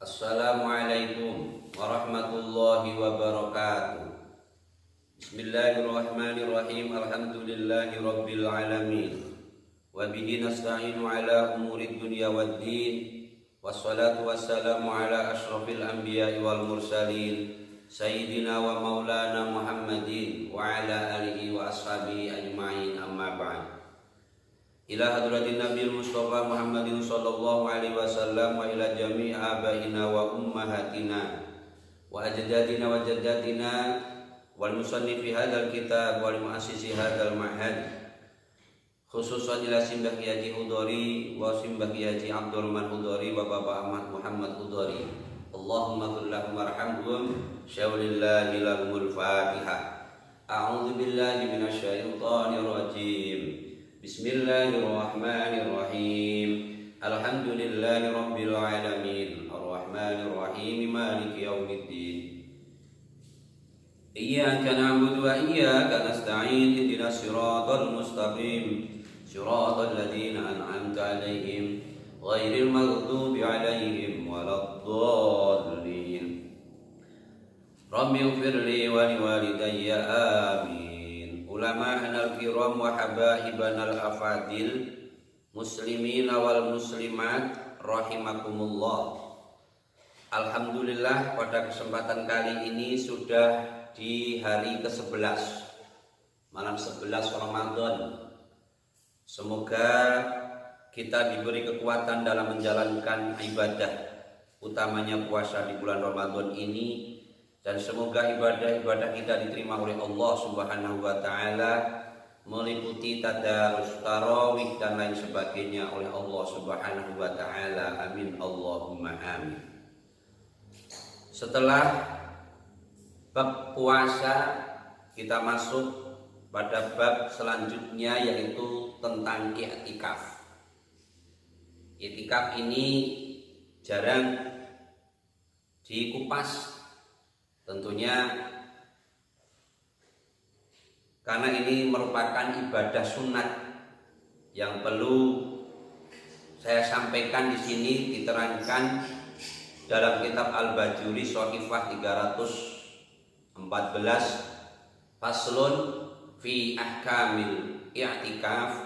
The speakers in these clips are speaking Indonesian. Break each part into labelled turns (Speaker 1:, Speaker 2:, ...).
Speaker 1: Assalamualaikum warahmatullahi wabarakatuh. Bismillahirrahmanirrahim. Alhamdulillahi rabbil alamin. Wa bihi nasta'inu ala umuri dunya waddin. Wassalatu wassalamu ala asyrafil anbiya'i wal mursalin Sayyidina wa maulana Muhammadin wa ala alihi wa ashabihi ajma'in, amma ba'd. Ila hadratin Nabi Mustafa Muhammadin sallallahu alaihi wasallam wa ila jami' abaina wa ummahatina wa ajdadina wa jaddatina wal musannifi hadzal kitab wal muassisi hadzal ma'had, khususan ila Simbah Kiai Haji Hudhori wa Simbah Kiai Haji Abdurrahman Hudhori wa Bapak Ahmad Muhammad Hudhori. Allahumma ighfir lahum warhamhum. Syaulillahi lahumul Fatihah. A'udzu billahi minasy syaithanir rajim. Bismillahirrahmanirrahim. Alhamdulillahi rabbil alamin. Arrahmanir rahim. Maliki yaumiddin. Iyyaka na'budu wa iyyaka nasta'in. Ihdinas siratal mustaqim. Siratal ladzina an'amta 'alaihim ghairil maghdubi 'alaihim waladdallin. Rabbi ighfirli wa liwalidayya amin. Ulama'anal kiram wa habaibanal afadil, muslimin wal muslimat rahimakumullah. Alhamdulillah, pada kesempatan kali ini sudah di hari ke-11, malam 11 Ramadan. Semoga kita diberi kekuatan dalam menjalankan ibadah, utamanya puasa di bulan Ramadan ini, dan semoga ibadah-ibadah kita diterima oleh Allah Subhanahu wa taala, meliputi tadarus, tarawih dan lain sebagainya oleh Allah Subhanahu wa taala. Amin Allahumma amin. Setelah bab puasa, kita masuk pada bab selanjutnya, yaitu tentang i'tikaf. I'tikaf ini jarang dikupas tentunya, karena ini merupakan ibadah sunat yang perlu saya sampaikan di sini, diterangkan dalam kitab Al-Bajuri Shahifah 314, Faslun fi ahkamil i'tikaf,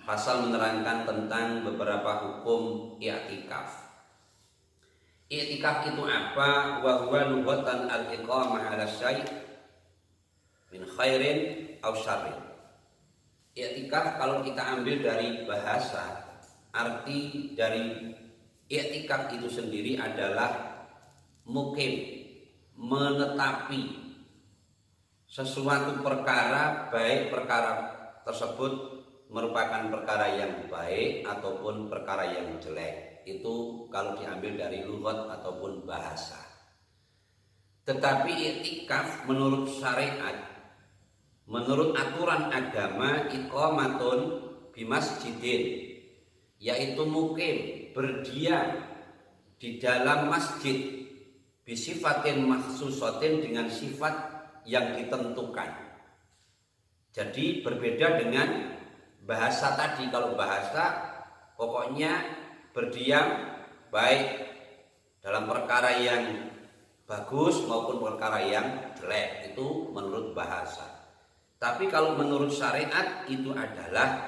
Speaker 1: pasal menerangkan tentang beberapa hukum i'tikaf. I'tikaf itu apa? Wa huwa lughatan al-iqamah 'ala syai' min khairin aw syarrin. I'tikaf kalau kita ambil dari bahasa, arti dari i'tikaf itu sendiri adalah mukim, menetapi sesuatu perkara, baik perkara tersebut merupakan perkara yang baik ataupun perkara yang jelek. Itu kalau diambil dari lughat ataupun bahasa. Tetapi i'tikaf menurut syariat, menurut aturan agama, iqamatun bimasjidin, yaitu mukim, berdiam di dalam masjid, bisifatin makhsusatin, dengan sifat yang ditentukan. Jadi berbeda dengan bahasa tadi. Kalau bahasa pokoknya berdiam baik dalam perkara yang bagus maupun perkara yang jelek, itu menurut bahasa. Tapi kalau menurut syariat itu adalah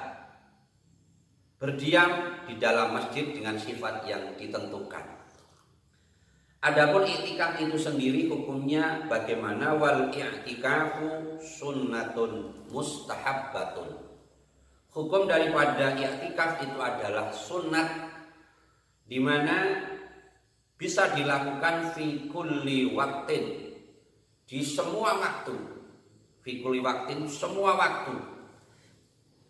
Speaker 1: berdiam di dalam masjid dengan sifat yang ditentukan. Adapun i'tikaf itu sendiri hukumnya bagaimana? Wal i'tikafu sunnatun mustahabbatun. Hukum daripada i'tikaf itu adalah sunnat, di mana bisa dilakukan fi kulli waktin, di semua waktu. Fi kulli waktin, semua waktu.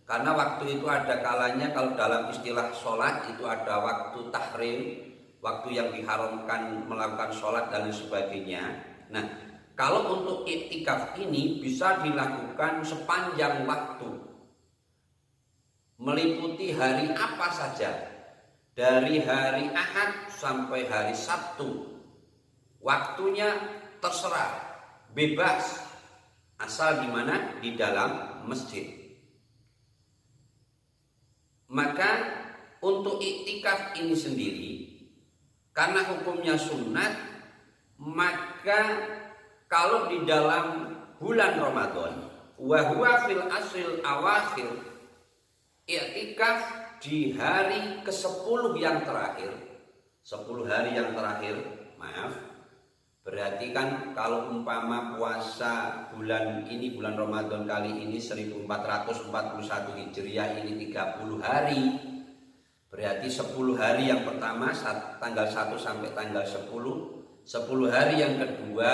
Speaker 1: Karena waktu itu ada kalanya, kalau dalam istilah sholat itu ada waktu tahrim, waktu yang diharamkan melakukan sholat dan sebagainya. Nah, kalau untuk i'tikaf ini bisa dilakukan sepanjang waktu, meliputi hari apa saja, dari hari Ahad sampai hari Sabtu. Waktunya terserah, bebas, asal di mana? Di dalam masjid. Maka untuk i'tikaf ini sendiri Karena hukumnya sunat, maka kalau di dalam bulan Ramadan wa huwa fil asril awakhir, i'tikaf di hari ke-10 yang terakhir, 10 hari yang terakhir, maaf, berarti kan kalau umpama puasa bulan ini, bulan Ramadan kali ini 1441 Hijriah ini 30 hari, berarti 10 hari yang pertama tanggal 1 sampai tanggal 10 hari yang kedua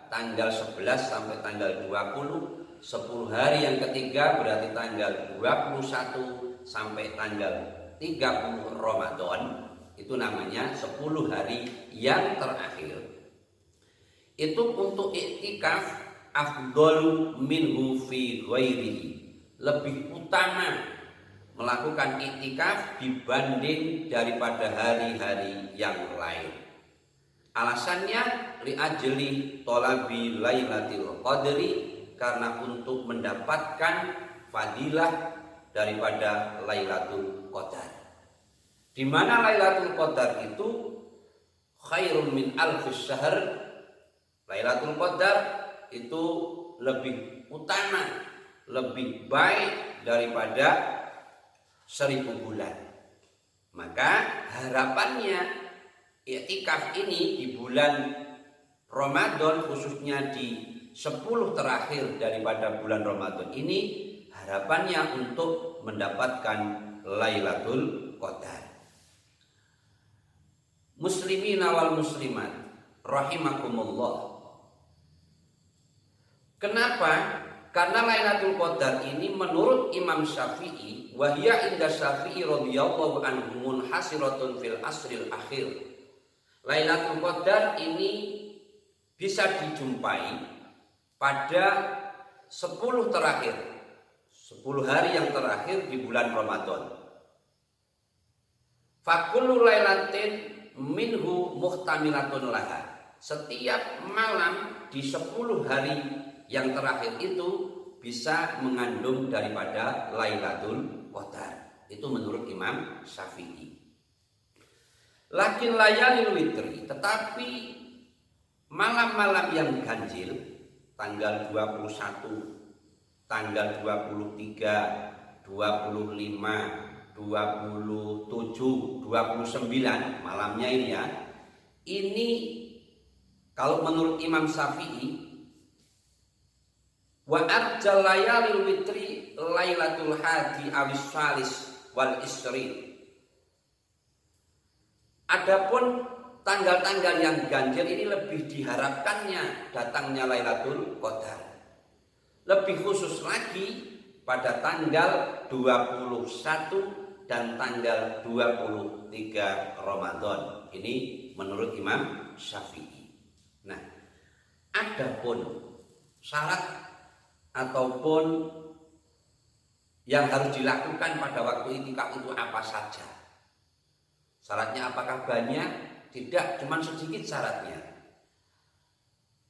Speaker 1: tanggal 11 sampai tanggal 20, 10 hari yang ketiga berarti tanggal 21 sampai tanggal 30 Ramadan. Itu namanya 10 hari yang terakhir. Itu untuk i'tikaf afdhalu minhu fi ghairihi, lebih utama melakukan i'tikaf dibanding daripada hari-hari yang lain. Alasannya li'ajli thalabi lailatul qadri, karena untuk mendapatkan fadilah daripada Lailatul Qadar. Di mana Lailatul Qadar itu khairun min alfis syahr. Lailatul Qadar itu lebih utama, lebih baik daripada 1000 bulan. Maka harapannya i'tikaf ini di bulan Ramadan, khususnya di 10 terakhir daripada bulan Ramadan ini, harapannya untuk mendapatkan Lailatul Qadar. Muslimin wal muslimat rahimakumullah. Kenapa? Karena Lailatul Qadar ini menurut Imam Syafi'i, wahya inda Syafi'i radhiyallahu anhu munhasiratun fil asril akhir. Lailatul Qadar ini bisa dijumpai pada 10 terakhir, 10 hari yang terakhir di bulan Ramadan. Fakullu lailatin minhu muhtamilatun laha. Setiap malam di 10 hari yang terakhir itu bisa mengandung daripada Lailatul Qadar. Itu menurut Imam Syafi'i. Lakin layalil witri, tetapi malam-malam yang ganjil, tanggal 21, tanggal 23, 25, 27, 29 malamnya ini ya. Ini kalau menurut Imam Syafi'i, wa arjal layalil witri lailatul hadi awis salis wal isri. Adapun tanggal-tanggal yang ganjil ini lebih diharapkannya datangnya Lailatul Qadar. Lebih khusus lagi pada tanggal 21 dan tanggal 23 Ramadan. Ini menurut Imam Syafi'i. Nah, adapun syarat ataupun yang harus dilakukan pada waktu i'tikaf itu apa saja? Syaratnya apakah banyak? Tidak, cuma sedikit syaratnya.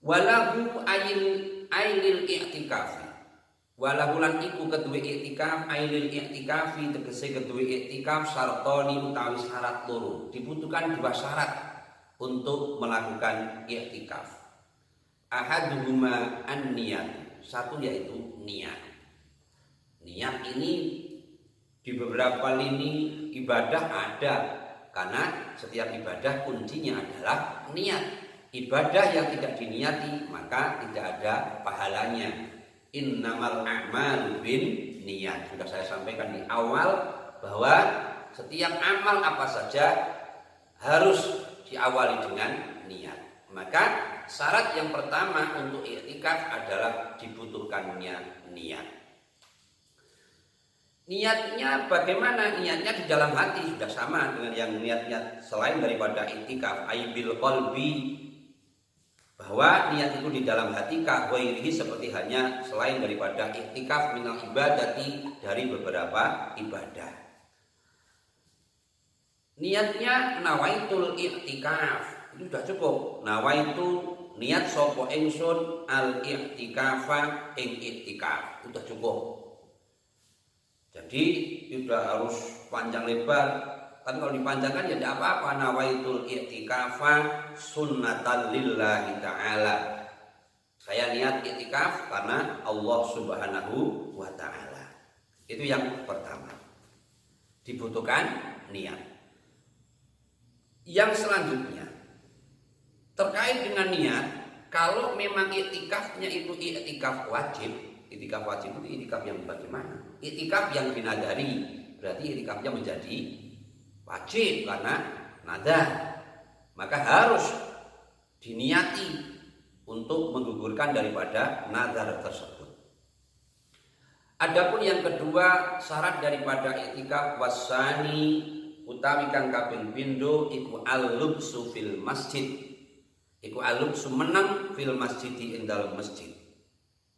Speaker 1: Walahu ailil i'tikafi. Walahu lan iku kedue i'tikaf, ailil i'tikafi tegese kedue i'tikaf syartoni utawi syarat loro. Dibutuhkan 2 syarat untuk melakukan i'tikaf. Ahaduhuma an-niyat. Satu yaitu niat. Niat ini di beberapa lini ibadah ada, karena setiap ibadah kuncinya adalah niat. Ibadah yang tidak diniati maka tidak ada pahalanya. Innamal a'malu bin niyat. Sudah saya sampaikan di awal bahwa setiap amal apa saja harus diawali dengan niat. Maka syarat yang pertama untuk i'tikaf adalah dibutuhkannya niat. Niatnya bagaimana? Niatnya di dalam hati, sudah sama dengan yang niat-niat selain daripada i'tikaf. Aibil qalbi, bahwa niat itu di dalam hati, kahwairihi seperti hanya selain daripada i'tikaf minal ibadati, dari beberapa ibadah. Niatnya nawaitul i'tikaf, itu sudah cukup. Nawaitu niat sapa ingsun al i'tikafa ing i'tikaf, itu sudah cukup. Jadi tidak harus panjang lebar, Tapi kalau dipanjangkan ya tidak apa-apa. Nawaitul i'tikafa sunnatan lillahi ta'ala. Saya niat i'tikaf karena Allah Subhanahu wa ta'ala. Itu yang pertama. Dibutuhkan niat. Yang selanjutnya terkait dengan niat, kalau memang i'tikafnya itu i'tikaf wajib itu i'tikaf yang bagaimana? I'tikaf yang dinadari, berarti i'tikafnya menjadi wajib karena nadar. Maka harus diniati untuk menggugurkan daripada nadar tersebut. Adapun yang kedua, syarat daripada i'tikaf wasani utawi kang kaping pindho iku al-lubsu fil masjid. Iku al-lubsu menang fil masjid ing dalam masjid.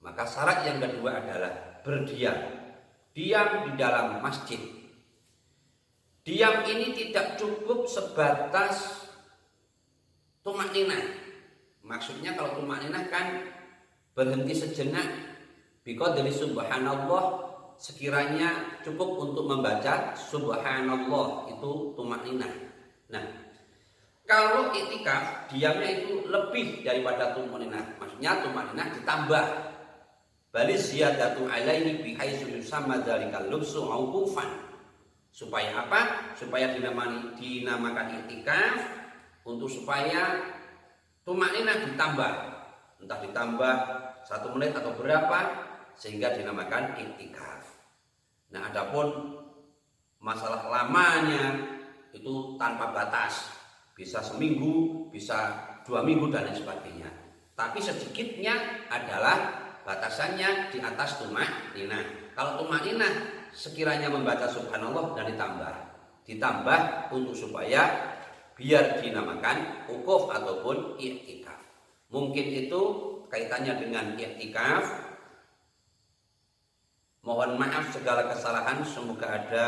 Speaker 1: Maka syarat yang kedua adalah berdiam. Diam di dalam masjid. Diam ini tidak cukup sebatas tumakninah. Maksudnya kalau tumakninah kan berhenti sejenak. Biqadri subhanallah, sekiranya cukup untuk membaca subhanallah, itu tumakninah. Nah, kalau i'tikaf diamnya itu lebih daripada tumakninah. Maksudnya tumakninah ditambah. Bali ziyadatu alaihi bihaitsu yusamma dzalikal lubsu mauqufan. Supaya apa? Supaya dinamakan i'tikaf untuk supaya tumakninah ditambah. Entah ditambah 1 menit atau berapa sehingga dinamakan i'tikaf. Nah, adapun masalah lamanya itu tanpa batas. Bisa seminggu, bisa 2 minggu dan lain sebagainya. Tapi sedikitnya adalah batasannya di atas tumakninah. Kalau tumakninah sekiranya membaca subhanallah dan ditambah untuk supaya biar dinamakan wukuf ataupun i'tikaf. Mungkin itu kaitannya dengan i'tikaf. Mohon maaf segala kesalahan, semoga ada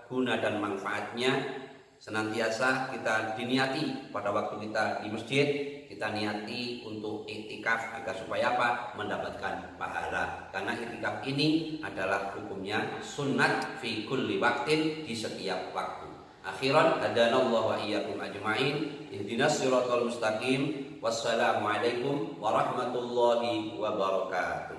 Speaker 1: guna dan manfaatnya. Senantiasa kita diniati pada waktu kita di masjid, kita niati untuk i'tikaf agar supaya apa? Mendapatkan pahala. Karena i'tikaf ini adalah hukumnya sunnat fi kulli waqtin, di setiap waktu. Akhiran hadanallahu wa iyyakum ajma'in. Ihdinas siratal mustaqim. Wassalamualaikum warahmatullahi wabarakatuh.